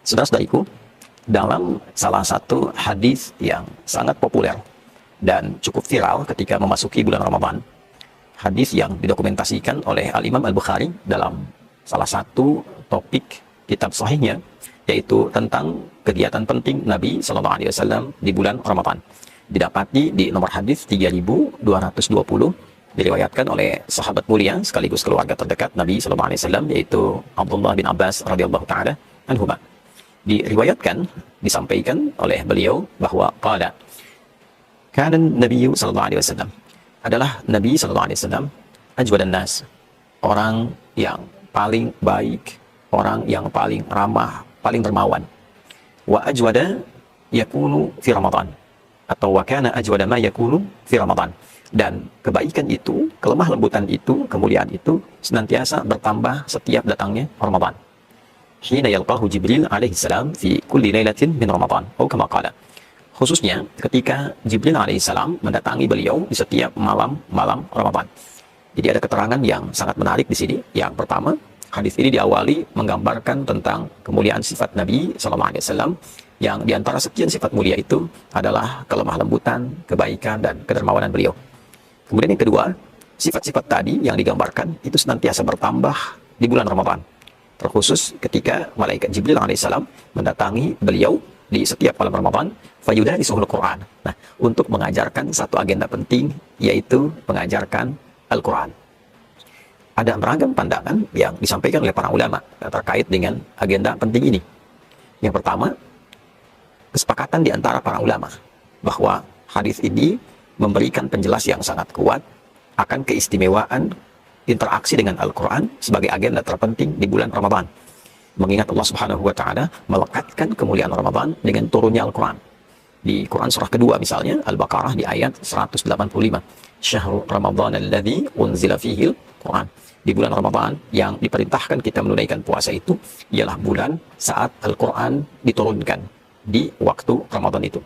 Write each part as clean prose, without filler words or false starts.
Saudara-saudariku, dalam salah satu hadis yang sangat populer dan cukup viral ketika memasuki bulan Ramadan, hadis yang didokumentasikan oleh Al-Imam Al-Bukhari dalam salah satu topik kitab sahihnya, yaitu tentang kegiatan penting Nabi SAW di bulan Ramadan. Didapati di nomor hadis 3220, diriwayatkan oleh sahabat mulia sekaligus keluarga terdekat Nabi SAW, yaitu Abdullah bin Abbas radhiyallahu taala anhuma. Diriwayatkan, disampaikan oleh beliau bahwa qala kana Nabi sallallahu alaihi wasallam, adalah Nabi sallallahu alaihi wasallam ajwadan nas, orang yang paling baik, orang yang paling ramah, paling dermawan. Wa ajwada yakunu fi Ramadan, atau wa kana ajwada ma yakunu fi Ramadan. Dan kebaikan itu, kelemah lembutan itu, kemuliaan itu senantiasa bertambah setiap datangnya Ramadan. Hina yalqahu Jibril alaihi salam fi kulli lailatin min Ramadan, atau kama qala. Khususnya ketika Jibril alaihi salam mendatangi beliau di setiap malam-malam Ramadan. Jadi ada keterangan yang sangat menarik di sini. Yang pertama, hadis ini diawali menggambarkan tentang kemuliaan sifat Nabi sallallahu alaihi wasallam, yang diantara sekian sifat mulia itu adalah kelemah lembutan, kebaikan, dan kedermawanan beliau. Kemudian yang kedua, sifat-sifat tadi yang digambarkan itu senantiasa bertambah di bulan Ramadan. Terkhusus ketika malaikat Jibril alaihissalam mendatangi beliau di setiap malam Ramadan, fayudarisuhul Quran. Nah, untuk mengajarkan satu agenda penting, yaitu mengajarkan Al-Quran. Ada beragam pandangan yang disampaikan oleh para ulama terkait dengan agenda penting ini. Yang pertama, kesepakatan di antara para ulama bahwa hadis ini memberikan penjelas yang sangat kuat akan keistimewaan interaksi dengan Al-Quran sebagai agenda terpenting di bulan Ramadan. Mengingat Allah Subhanahu wa Ta'ala melekatkan kemuliaan Ramadan dengan turunnya Al-Quran. Di Quran surah kedua misalnya, Al-Baqarah di ayat 185. Syahrul Ramadan alladzi unzila fihil Quran. Di bulan Ramadan yang diperintahkan kita menunaikan puasa itu ialah bulan saat Al-Quran diturunkan di waktu Ramadan itu.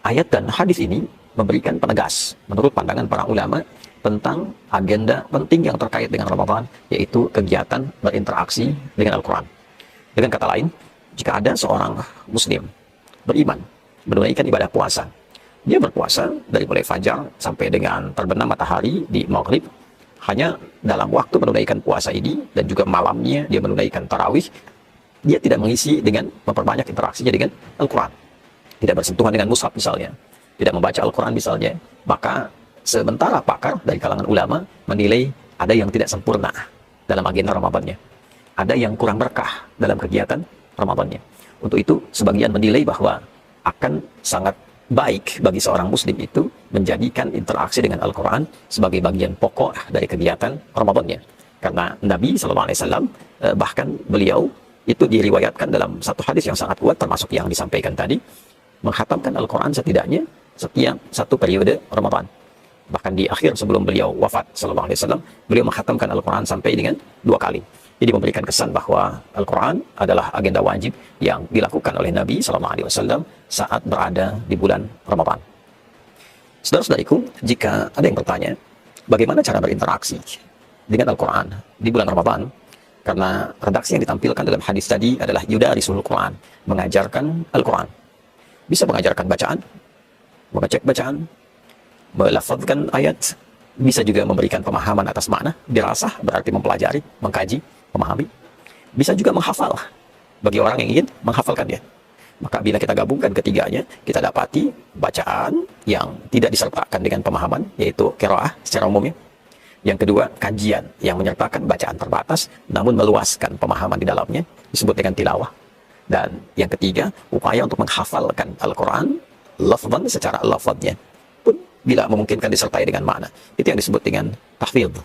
Ayat dan hadis ini memberikan penegas menurut pandangan para ulama tentang agenda penting yang terkait dengan Ramadan, yaitu kegiatan berinteraksi dengan Al-Quran. Dengan kata lain, jika ada seorang muslim beriman menunaikan ibadah puasa, dia berpuasa dari mulai fajar sampai dengan terbenam matahari di maghrib, hanya dalam waktu menunaikan puasa ini dan juga malamnya dia menunaikan tarawih, dia tidak mengisi dengan memperbanyak interaksinya dengan Al-Quran, tidak bersentuhan dengan mushaf misalnya, tidak membaca Al-Quran misalnya, maka sementara pakar dari kalangan ulama menilai ada yang tidak sempurna dalam agenda Ramadannya, ada yang kurang berkah dalam kegiatan Ramadannya. Untuk itu, sebagian menilai bahwa akan sangat baik bagi seorang muslim itu menjadikan interaksi dengan Al-Quran sebagai bagian pokok dari kegiatan Ramadannya. Karena Nabi SAW, bahkan beliau itu diriwayatkan dalam satu hadis yang sangat kuat, termasuk yang disampaikan tadi, menghatamkan Al-Quran setidaknya setiap satu periode Ramadan. Bahkan di akhir sebelum beliau wafat sallallahu alaihi wasallam, beliau menghatamkan Al-Quran sampai dengan 2 kali. Jadi memberikan kesan bahwa Al-Quran adalah agenda wajib yang dilakukan oleh Nabi sallallahu alaihi wasallam saat berada di bulan Ramadan. Saudara-saudariku, jika ada yang bertanya, bagaimana cara berinteraksi dengan Al-Quran di bulan Ramadan? Karena redaksi yang ditampilkan dalam hadis tadi adalah yudarisul Quran, mengajarkan Al-Quran. Bisa mengajarkan bacaan, mengecek bacaan, melafazkan ayat, bisa juga memberikan pemahaman atas makna, dirasah berarti mempelajari, mengkaji, memahami. Bisa juga menghafal, bagi orang yang ingin menghafalkan dia. Maka bila kita gabungkan ketiganya, kita dapati bacaan yang tidak disertakan dengan pemahaman, yaitu qiraah secara umumnya. Yang kedua, kajian yang menyertakan bacaan terbatas, namun meluaskan pemahaman di dalamnya, disebut dengan tilawah. Dan yang ketiga, upaya untuk menghafalkan Al-Quran, lafzan secara lafadznya, bila memungkinkan disertai dengan makna. Itu yang disebut dengan tahfidz.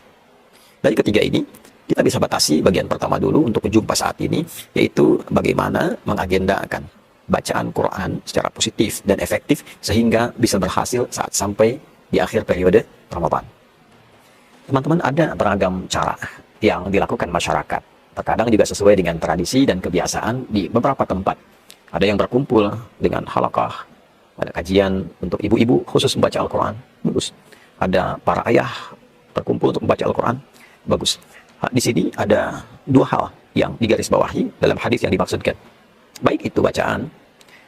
Dari ketiga ini, kita bisa batasi bagian pertama dulu untuk jumpa saat ini, yaitu bagaimana mengagendakan bacaan Quran secara positif dan efektif, sehingga bisa berhasil saat sampai di akhir periode Ramadan. Teman-teman, ada beragam cara yang dilakukan masyarakat. Terkadang juga sesuai dengan tradisi dan kebiasaan di beberapa tempat. Ada yang berkumpul dengan halaqah, ada kajian untuk ibu-ibu khusus membaca Al-Quran, bagus. Ada para ayah berkumpul untuk membaca Al-Quran, bagus. Di sini ada 2 hal yang digarisbawahi dalam hadis yang dimaksudkan. Baik itu bacaan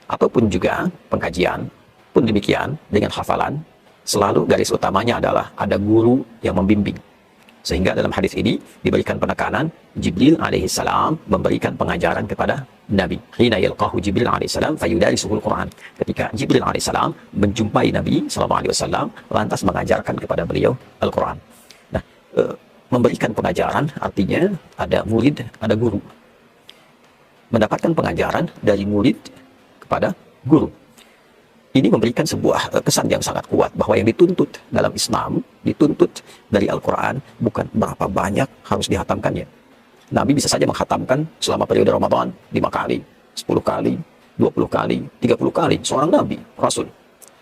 ataupun juga pengkajian pun demikian dengan hafalan, selalu garis utamanya adalah ada guru yang membimbing. Sehingga dalam hadis ini diberikan penekanan Jibril alaihissalam memberikan pengajaran kepada Nabi. Hina yalqahu Jibril alaihissalam fayudarisuhul Quran. Ketika Jibril alaihissalam menjumpai Nabi sallallahu alaihi wasallam, lantas mengajarkan kepada beliau Al-Quran. Nah, memberikan pengajaran artinya ada murid, ada guru. Mendapatkan pengajaran dari murid kepada guru. Ini memberikan sebuah kesan yang sangat kuat bahwa yang dituntut dalam Islam, dituntut dari Al-Quran bukan berapa banyak harus dihatamkannya. Nabi bisa saja menghatamkan selama periode Ramadan 5 kali, 10 kali, 20 kali, 30 kali, seorang Nabi, Rasul.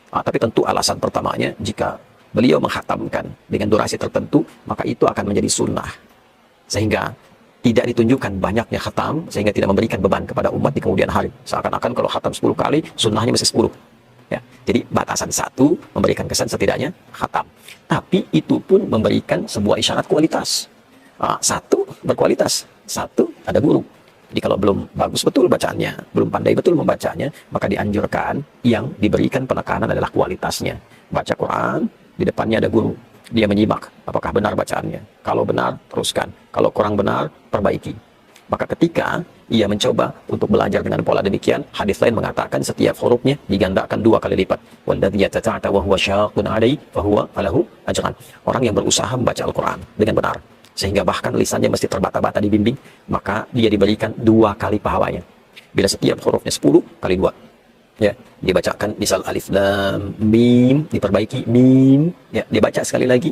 Tapi tentu alasan pertamanya, jika beliau menghatamkan dengan durasi tertentu, maka itu akan menjadi sunnah. Sehingga tidak ditunjukkan banyaknya khatam, sehingga tidak memberikan beban kepada umat di kemudian hari. Seakan-akan kalau khatam 10 kali, sunnahnya mesti 10. Ya, jadi batasan satu memberikan kesan setidaknya khatam. Tapi itu pun memberikan sebuah isyarat kualitas. Satu berkualitas, satu ada guru. Jadi kalau belum bagus betul bacaannya, belum pandai betul membacanya, maka dianjurkan yang diberikan penekanan adalah kualitasnya. Baca Quran, di depannya ada guru. Dia menyimak apakah benar bacaannya. Kalau benar, teruskan. Kalau kurang benar, perbaiki. Maka ketika ia mencoba untuk belajar dengan pola demikian, hadis lain mengatakan setiap hurufnya digandakan 2 kali lipat. Walladzi yata'ata wa huwa syaqqun 'alaihi fa huwa falahu ajran. Orang yang berusaha membaca Al-Quran dengan benar, sehingga bahkan lisannya mesti terbata-bata dibimbing, maka dia diberikan 2 kali pahalanya. Bila setiap hurufnya 10 kali 2. Ya, dibacakan misal alif lam mim, diperbaiki mim, ya, dibaca sekali lagi.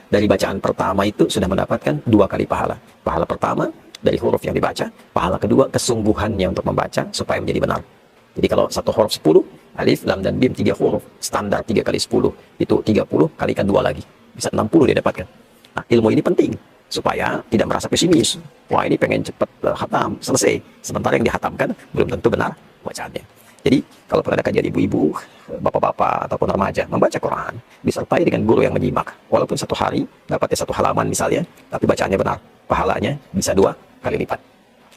Dari bacaan pertama itu sudah mendapatkan 2 kali pahala. Pahala pertama dari huruf yang dibaca, pahala kedua kesungguhannya untuk membaca supaya menjadi benar. Jadi kalau satu huruf 10, alif, lam, dan mim 3 huruf, standar 3 kali 10, itu 30 kalikan 2 lagi. Bisa 60 dia dapatkan. Nah, ilmu ini penting supaya tidak merasa pesimis. Wah, ini pengen cepat khatam, selesai. Sementara yang dihatamkan belum tentu benar bacaannya. Jadi kalau pernah ada kajian ibu-ibu, bapak-bapak, ataupun remaja membaca Quran, disertai dengan guru yang menyimak. Walaupun 1 hari dapatnya 1 halaman misalnya, tapi bacaannya benar. Pahalanya bisa 2 kali lipat.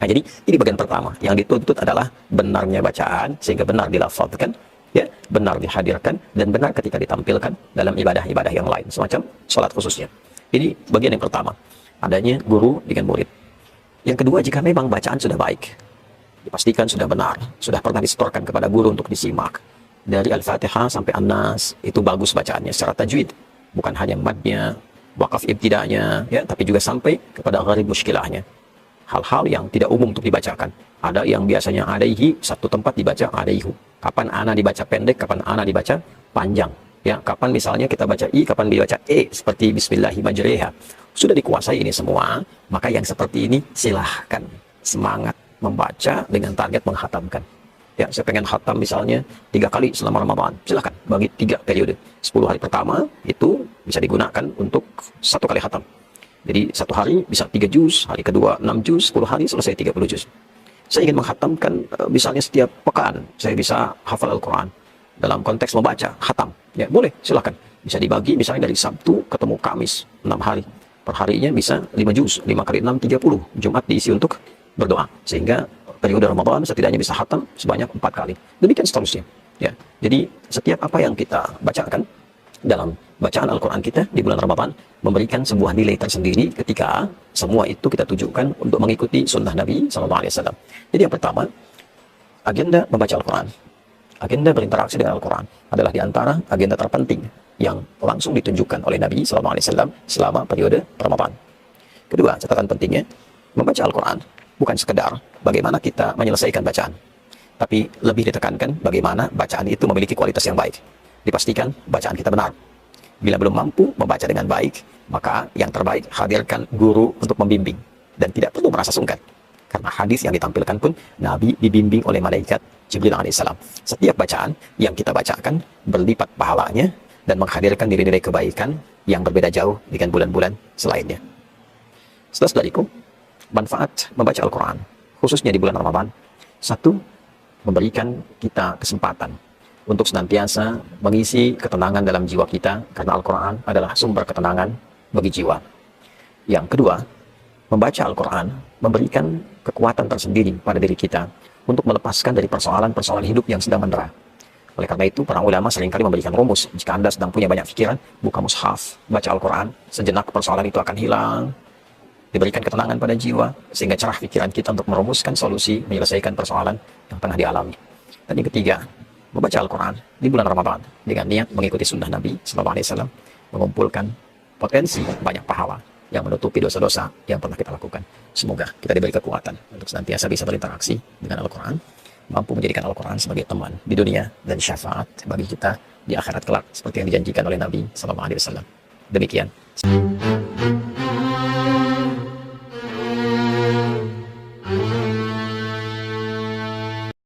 Nah, jadi ini bagian pertama. Yang dituntut adalah benarnya bacaan, sehingga benar dilafadzkan, ya, benar dihadirkan, dan benar ketika ditampilkan dalam ibadah-ibadah yang lain, semacam sholat khususnya. Ini bagian yang pertama, adanya guru dengan murid. Yang kedua, jika memang bacaan sudah baik, dipastikan sudah benar, sudah pernah disetorkan kepada guru untuk disimak. Dari Al-Fatihah sampai An-Nas, itu bagus bacaannya secara tajwid. Bukan hanya madnya, wakaf ibtidanya, ya, tapi juga sampai kepada gharib muskilahnya. Hal-hal yang tidak umum untuk dibacakan. Ada yang biasanya alaihi, satu tempat dibaca alaihu. Kapan ana dibaca pendek, kapan ana dibaca panjang. Ya, kapan misalnya kita baca i, kapan dibaca e, seperti bismillahi majriha. Sudah dikuasai ini semua, maka yang seperti ini silahkan semangat membaca dengan target menghatamkan. Ya, saya pengen khatam misalnya 3 kali selama Ramadan. Silahkan bagi 3 periode. 10 hari pertama itu bisa digunakan untuk 1 kali khatam. Jadi 1 hari bisa 3 juz, hari kedua 6 juz, 10 hari selesai 30 juz. Saya ingin menghatamkan misalnya setiap pekan, saya bisa hafal Al-Quran. Dalam konteks membaca, khatam. Ya, boleh, silahkan. Bisa dibagi misalnya dari Sabtu ketemu Kamis, 6 hari. Perharinya bisa 5 juz, 5 kali 6, 30. Jumat diisi untuk berdoa. Sehingga periode Ramadan setidaknya bisa khatam sebanyak 4 kali. Demikian seterusnya. Ya, jadi setiap apa yang kita bacakan dalam bacaan Al-Quran kita di bulan Ramadan memberikan sebuah nilai tersendiri ketika semua itu kita tujukan untuk mengikuti sunnah Nabi SAW. Jadi yang pertama, agenda membaca Al-Quran, agenda berinteraksi dengan Al-Quran adalah diantara agenda terpenting yang langsung ditunjukkan oleh Nabi SAW selama periode Ramadan. Kedua, catatan pentingnya, membaca Al-Quran bukan sekedar bagaimana kita menyelesaikan bacaan, tapi lebih ditekankan bagaimana bacaan itu memiliki kualitas yang baik. Dipastikan bacaan kita benar. Bila belum mampu membaca dengan baik, maka yang terbaik hadirkan guru untuk membimbing. Dan tidak perlu merasa sungkan. Karena hadis yang ditampilkan pun, Nabi dibimbing oleh malaikat Jibril alaihissalam. Setiap bacaan yang kita bacakan berlipat pahalanya dan menghadirkan nilai-nilai kebaikan yang berbeda jauh dengan bulan-bulan selainnya. Saudara-saudariku, manfaat membaca Al-Quran, khususnya di bulan Ramadan, 1, memberikan kita kesempatan untuk senantiasa mengisi ketenangan dalam jiwa kita, karena Al-Quran adalah sumber ketenangan bagi jiwa. Yang kedua, Membaca Al-Quran memberikan kekuatan tersendiri pada diri kita untuk melepaskan dari persoalan-persoalan hidup yang sedang mendera. Oleh karena itu, para ulama seringkali memberikan rumus. Jika Anda sedang punya banyak pikiran, buka mushaf, baca Al-Quran, sejenak persoalan itu akan hilang, diberikan ketenangan pada jiwa, sehingga cerah pikiran kita untuk merumuskan solusi, menyelesaikan persoalan yang tengah dialami. Dan yang ketiga, membaca Al-Quran di bulan Ramadan dengan niat mengikuti sunnah Nabi SAW, mengumpulkan potensi banyak pahala yang menutupi dosa-dosa yang pernah kita lakukan. Semoga kita diberi kekuatan untuk senantiasa bisa berinteraksi dengan Al-Quran, mampu menjadikan Al-Quran sebagai teman di dunia dan syafaat bagi kita di akhirat kelak seperti yang dijanjikan oleh Nabi SAW. Demikian.